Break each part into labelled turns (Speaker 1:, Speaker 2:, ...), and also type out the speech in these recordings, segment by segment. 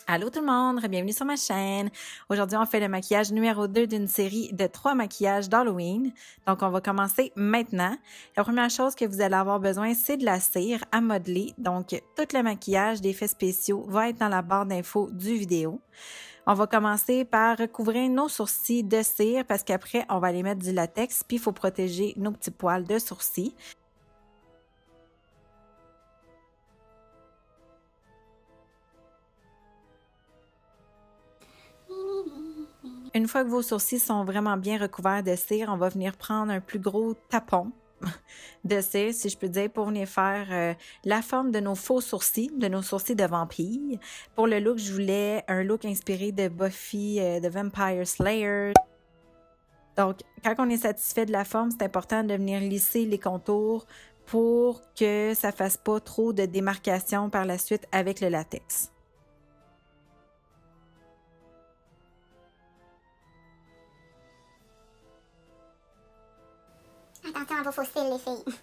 Speaker 1: Allô tout le monde, bienvenue sur ma chaîne. Aujourd'hui, on fait le maquillage numéro 2 d'une série de 3 maquillages d'Halloween. Donc, on va commencer maintenant. La première chose que vous allez avoir besoin, c'est de la cire à modeler. Donc, tout le maquillage d'effets spéciaux va être dans la barre d'infos du vidéo. On va commencer par recouvrir nos sourcils de cire parce qu'après, on va aller mettre du latex, puis il faut protéger nos petits poils de sourcils. Une fois que vos sourcils sont vraiment bien recouverts de cire, on va venir prendre un plus gros tapon de cire, si je peux dire, pour venir faire la forme de nos faux sourcils, de nos sourcils de vampire. Pour le look, je voulais un look inspiré de Buffy, de Vampire Slayer. Donc, quand on est satisfait de la forme, c'est important de venir lisser les contours pour que ça fasse pas trop de démarcation par la suite avec le latex.
Speaker 2: Attention à vos fossiles, les filles.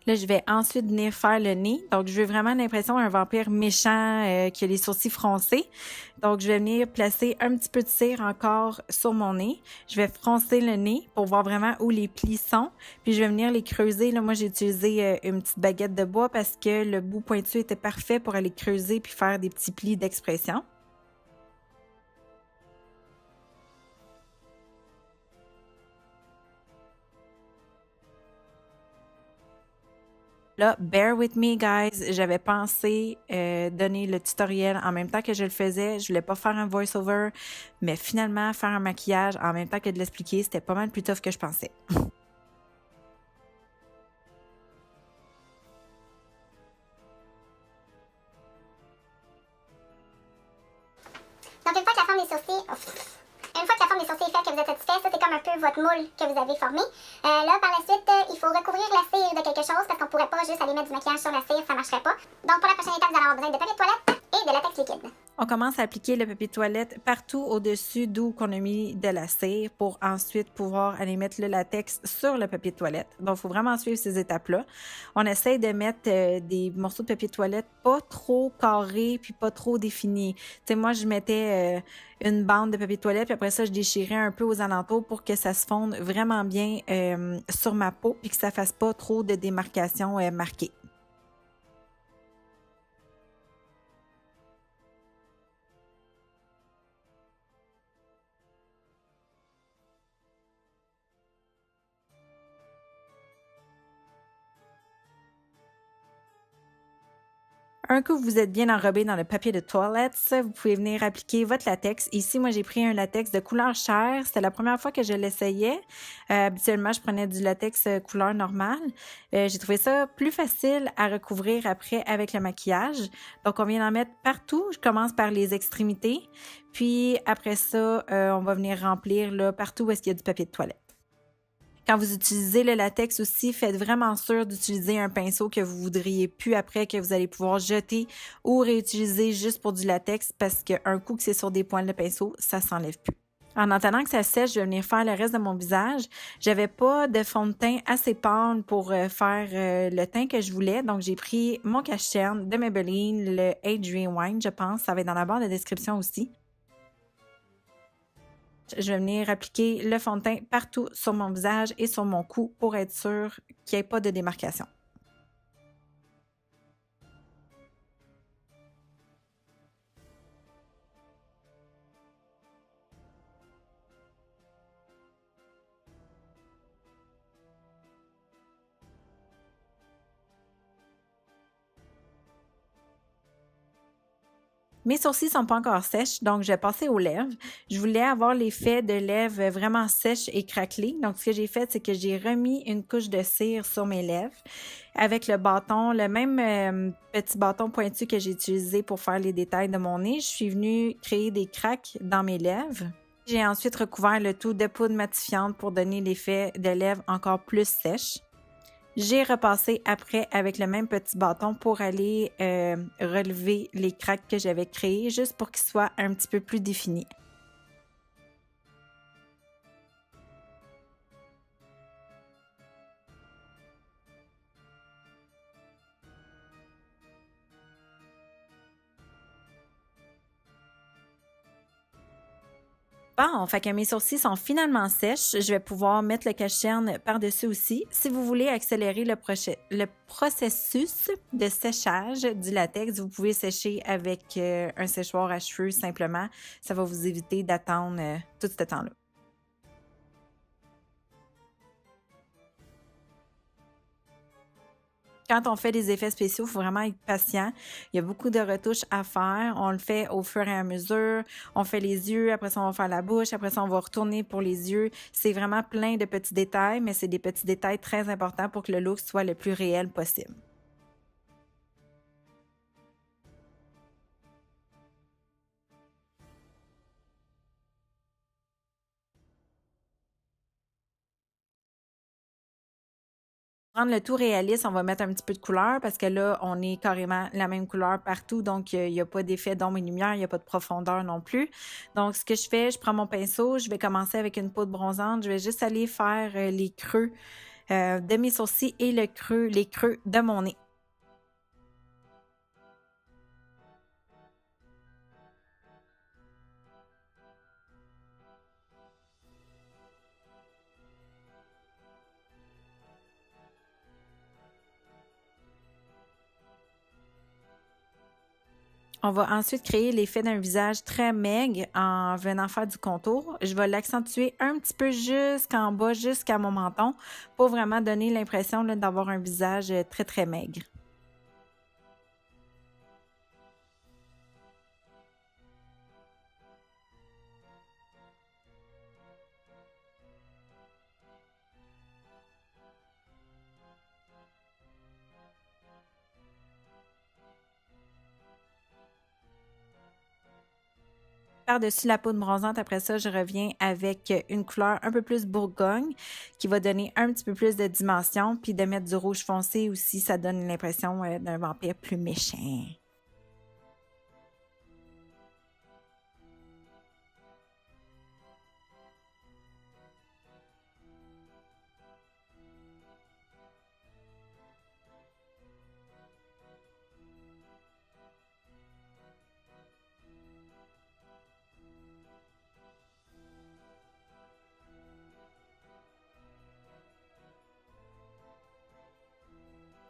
Speaker 1: Là, je vais ensuite venir faire le nez. Donc, je veux vraiment l'impression d'un vampire méchant qui a les sourcils froncés. Donc, je vais venir placer un petit peu de cire encore sur mon nez. Je vais froncer le nez pour voir vraiment où les plis sont. Puis, je vais venir les creuser. Là, moi, j'ai utilisé une petite baguette de bois parce que le bout pointu était parfait pour aller creuser puis faire des petits plis d'expression. Là, bear with me, guys. J'avais pensé donner le tutoriel en même temps que je le faisais. Je voulais pas faire un voice-over, mais finalement, faire un maquillage en même temps que de l'expliquer, c'était pas mal plus tough que je pensais.
Speaker 2: Donc, une fois que la forme des sourcils... Une fois que la forme des sourcils est faite, que vous êtes satisfait, ça c'est comme un peu votre moule que vous avez formé. Là, par la suite, il faut recouvrir la cire de quelque chose parce qu'on pourrait pas juste aller mettre du maquillage sur la cire, ça marcherait pas. Donc, pour la prochaine étape, vous allez avoir besoin de papier de toilette et de latex liquide.
Speaker 1: On commence à appliquer le papier de toilette partout au-dessus d'où qu'on a mis de la cire pour ensuite pouvoir aller mettre le latex sur le papier de toilette. Donc, il faut vraiment suivre ces étapes-là. On essaye de mettre des morceaux de papier de toilette pas trop carrés puis pas trop définis. Tu sais, moi, je mettais une bande de papier de toilette puis après ça, je déchirais un peu aux alentours pour que ça se fonde vraiment bien sur ma peau puis que ça fasse pas trop de démarcations marquées. Un coup, vous êtes bien enrobé dans le papier de toilette, vous pouvez venir appliquer votre latex. Ici, moi, j'ai pris un latex de couleur chair. C'était la première fois que je l'essayais. Habituellement, je prenais du latex couleur normale. J'ai trouvé ça plus facile à recouvrir après avec le maquillage. Donc, on vient d'en mettre partout. Je commence par les extrémités. Puis, après ça, on va venir remplir là, partout où est-ce qu'il y a du papier de toilette. Quand vous utilisez le latex aussi, faites vraiment sûr d'utiliser un pinceau que vous voudriez plus après, que vous allez pouvoir jeter ou réutiliser juste pour du latex parce qu'un coup que c'est sur des poils de pinceau, ça s'enlève plus. En attendant que ça sèche, je vais venir faire le reste de mon visage. J'avais pas de fond de teint assez pâle pour faire le teint que je voulais. Donc, j'ai pris mon cache-cerne de Maybelline, le Age Rewind, je pense. Ça va être dans la barre de description aussi. Je vais venir appliquer le fond de teint partout sur mon visage et sur mon cou pour être sûr qu'il n'y ait pas de démarcation. Mes sourcils sont pas encore sèches, donc je vais passer aux lèvres. Je voulais avoir l'effet de lèvres vraiment sèches et craquelées. Donc, ce que j'ai fait, c'est que j'ai remis une couche de cire sur mes lèvres avec le bâton, le même petit bâton pointu que j'ai utilisé pour faire les détails de mon nez. Je suis venue créer des craques dans mes lèvres. J'ai ensuite recouvert le tout de poudre matifiante pour donner l'effet de lèvres encore plus sèches. J'ai repassé après avec le même petit bâton pour aller relever les craques que j'avais créées, juste pour qu'ils soient un petit peu plus définis. Bon, fait que mes sourcils sont finalement sèches. Je vais pouvoir mettre le cache-cerne par-dessus aussi. Si vous voulez accélérer le processus de séchage du latex, vous pouvez sécher avec un séchoir à cheveux simplement. Ça va vous éviter d'attendre tout ce temps-là. Quand on fait des effets spéciaux, il faut vraiment être patient. Il y a beaucoup de retouches à faire. On le fait au fur et à mesure. On fait les yeux, après ça, on va faire la bouche, après ça, on va retourner pour les yeux. C'est vraiment plein de petits détails, mais c'est des petits détails très importants pour que le look soit le plus réel possible. Pour rendre le tout réaliste, on va mettre un petit peu de couleur parce que là, on est carrément la même couleur partout, donc il n'y a pas d'effet d'ombre et lumière, il n'y a pas de profondeur non plus. Donc, ce que je fais, je prends mon pinceau, je vais commencer avec une poudre bronzante, je vais juste aller faire les creux de mes sourcils et les creux de mon nez. On va ensuite créer l'effet d'un visage très maigre en venant faire du contour. Je vais l'accentuer un petit peu jusqu'en bas, jusqu'à mon menton, pour vraiment donner l'impression d'avoir un visage très, très maigre. Par-dessus la poudre bronzante, après ça, je reviens avec une couleur un peu plus bourgogne qui va donner un petit peu plus de dimension, puis de mettre du rouge foncé aussi, ça donne l'impression d'un vampire plus méchant.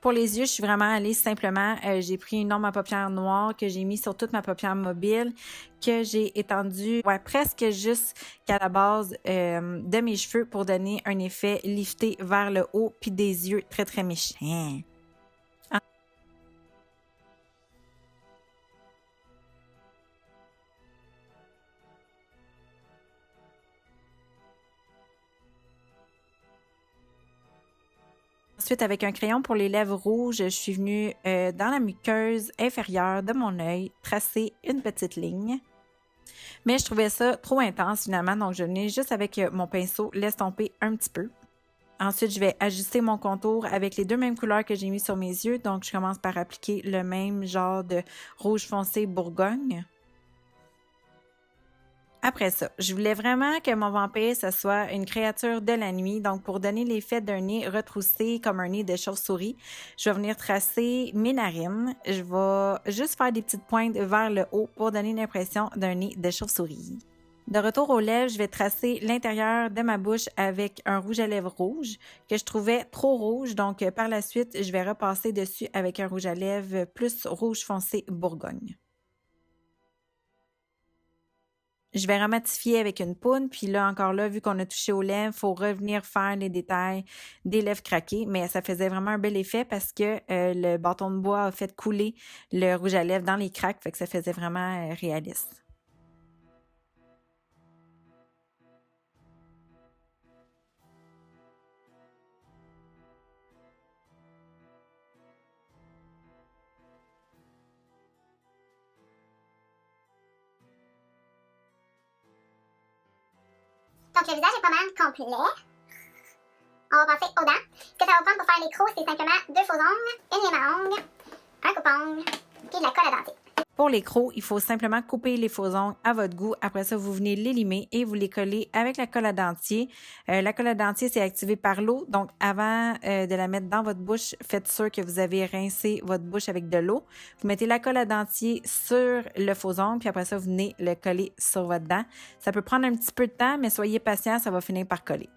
Speaker 1: Pour les yeux, je suis vraiment allée simplement, j'ai pris une ombre à paupières noire que j'ai mis sur toute ma paupière mobile, que j'ai étendue presque jusqu'à la base de mes cheveux pour donner un effet lifté vers le haut, puis des yeux très, très méchants. Ensuite, avec un crayon pour les lèvres rouges, je suis venue dans la muqueuse inférieure de mon œil tracer une petite ligne. Mais je trouvais ça trop intense finalement, donc je venais juste avec mon pinceau l'estomper un petit peu. Ensuite, je vais ajuster mon contour avec les deux mêmes couleurs que j'ai mis sur mes yeux. Donc, je commence par appliquer le même genre de rouge foncé Bourgogne. Après ça, je voulais vraiment que mon vampire, ce soit une créature de la nuit. Donc, pour donner l'effet d'un nez retroussé comme un nez de chauve-souris, je vais venir tracer mes narines. Je vais juste faire des petites pointes vers le haut pour donner l'impression d'un nez de chauve-souris. De retour aux lèvres, je vais tracer l'intérieur de ma bouche avec un rouge à lèvres rouge que je trouvais trop rouge. Donc, par la suite, je vais repasser dessus avec un rouge à lèvres plus rouge foncé Bourgogne. Je vais rematifier avec une poudre, puis là, encore là, vu qu'on a touché aux lèvres, il faut revenir faire les détails des lèvres craquées, mais ça faisait vraiment un bel effet parce que le bâton de bois a fait couler le rouge à lèvres dans les craques, fait que ça faisait vraiment réaliste.
Speaker 2: Donc le visage est pas mal complet. On va passer aux dents. Ce que ça va prendre pour faire les crocs, c'est simplement 2 faux ongles, une lime à ongles, un coupe-ongle, puis de la colle à dentier.
Speaker 1: Pour les crocs, il faut simplement couper les faux ongles à votre goût. Après ça, vous venez les limer et vous les collez avec la colle à dentier. La colle à dentier, c'est activé par l'eau. Donc, avant de la mettre dans votre bouche, faites sûr que vous avez rincé votre bouche avec de l'eau. Vous mettez la colle à dentier sur le faux ongle, puis après ça, vous venez le coller sur votre dent. Ça peut prendre un petit peu de temps, mais soyez patient, ça va finir par coller.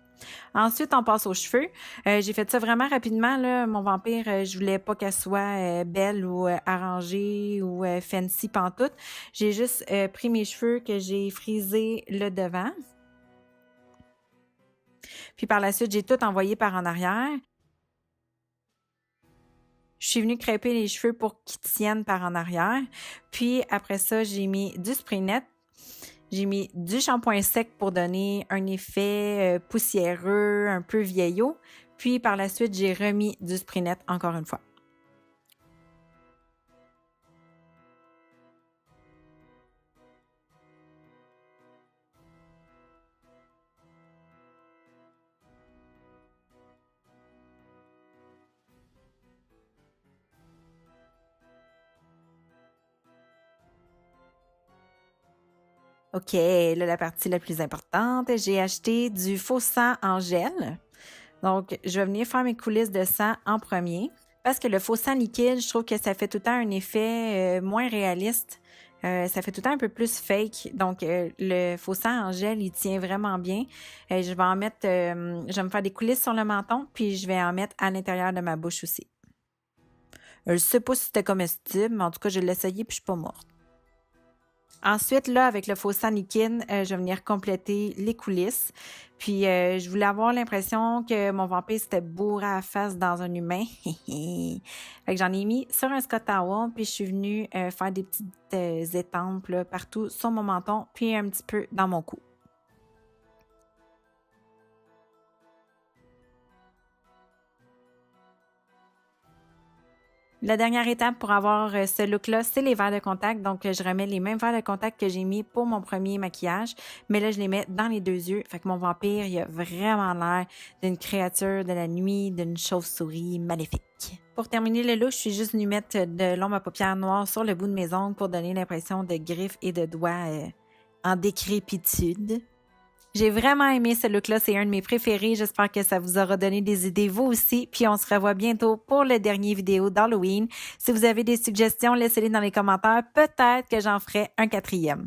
Speaker 1: Ensuite, on passe aux cheveux. J'ai fait ça vraiment rapidement, là. Mon vampire, je voulais pas qu'elle soit belle ou arrangée ou fancy pantoute. J'ai juste pris mes cheveux que j'ai frisés le devant. Puis par la suite, j'ai tout envoyé par en arrière. Je suis venue crêper les cheveux pour qu'ils tiennent par en arrière. Puis après ça, j'ai mis du spray net. J'ai mis du shampoing sec pour donner un effet poussiéreux, un peu vieillot. Puis par la suite, j'ai remis du spray net encore une fois. OK, là, la partie la plus importante, j'ai acheté du faux sang en gel. Donc, je vais venir faire mes coulisses de sang en premier. Parce que le faux sang liquide, je trouve que ça fait tout le temps un effet moins réaliste. Ça fait tout le temps un peu plus fake. Donc, le faux sang en gel, il tient vraiment bien. Je vais en mettre, je vais me faire des coulisses sur le menton, puis je vais en mettre à l'intérieur de ma bouche aussi. Je sais pas si c'était comestible, mais en tout cas, je l'ai essayé, puis je suis pas morte. Ensuite, là, avec le faux sang liquide, je vais venir compléter les coulisses. Puis, je voulais avoir l'impression que mon vampire s'était bourré à la face dans un humain. Fait que j'en ai mis sur un Scott Towel, puis je suis venue faire des petites étampes là, partout sur mon menton, puis un petit peu dans mon cou. La dernière étape pour avoir ce look-là, c'est les verres de contact. Donc, je remets les mêmes verres de contact que j'ai mis pour mon premier maquillage. Mais là, je les mets dans les 2 yeux. Fait que mon vampire, il a vraiment l'air d'une créature de la nuit, d'une chauve-souris maléfique. Pour terminer le look, je suis juste venue mettre de l'ombre à paupières noire sur le bout de mes ongles pour donner l'impression de griffes et de doigts en décrépitude. J'ai vraiment aimé ce look-là, c'est un de mes préférés. J'espère que ça vous aura donné des idées vous aussi. Puis on se revoit bientôt pour le dernier vidéo d'Halloween. Si vous avez des suggestions, laissez-les dans les commentaires. Peut-être que j'en ferai un 4e.